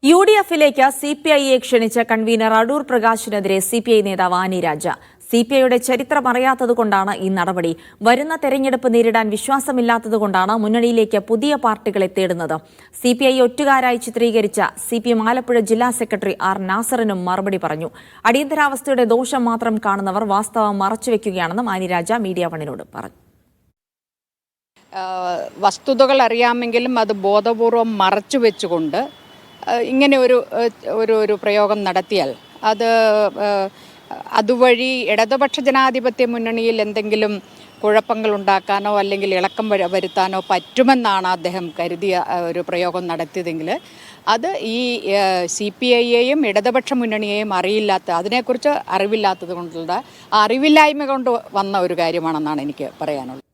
യുഡിഎഫിലേക്ക് സിപിഐയെ ക്ഷണിച്ച convener Adoor പ്രകാശിനെതിരെ CPI നേതാവ് Annie രാജ. സിപിഐയുടെ ചരിത്രം അറിയാത്തതുകൊണ്ടാണ് ഈ നടപടി. വരുന്ന തെരഞ്ഞെടുപ്പ് നേരിടാൻ വിശ്വാസമില്ലാത്തതുകൊണ്ടാണ് മുന്നണിയിലേക്ക് പുതിയ പാർട്ടികളെ തേടുന്നത്. സിപിഐ ഒറ്റുകാരായി ചിത്രീകരിച്ച സിപിഎം ആലപ്പുഴ ജില്ലാ സെക്രട്ടറി ആർ നാസറിനും മറുപടി പറഞ്ഞു. അടിയന്തരാവസ്ഥയുടെ ദോഷം മാത്രം കാണുന്നവർ വാസ്തവം മറച്ചുവെക്കുകയാണെന്നും ആനി രാജ മീഡിയ വണ്ണിനോട് പറഞ്ഞു. വസ്തുതകൾ അറിയാമെങ്കിലും അത് ബോധപൂർവം മറച്ചു വെച്ചുകൊണ്ട് ഇങ്ങനെ ഒരു പ്രയോഗം നടത്തിയാൽ അതുവഴി ഇടതുപക്ഷ ജനാധിപത്യ മുന്നണിയിൽ എന്തെങ്കിലും കുഴപ്പങ്ങൾ ഉണ്ടാക്കാനോ അല്ലെങ്കിൽ ഇളക്കം വരുത്താനോ പറ്റുമെന്നാണ് അദ്ദേഹം കരുതിയ ഒരു പ്രയോഗം നടത്തിയതെങ്കിൽ അത് ഈ CPIയെയും ഇടതുപക്ഷ മുന്നണിയെയും അതിനെക്കുറിച്ച് അറിവില്ലാത്തത് കൊണ്ടുള്ള അറിവില്ലായ്മ കൊണ്ട് വന്ന ഒരു കാര്യമാണെന്നാണ് എനിക്ക് പറയാനുള്ളത്.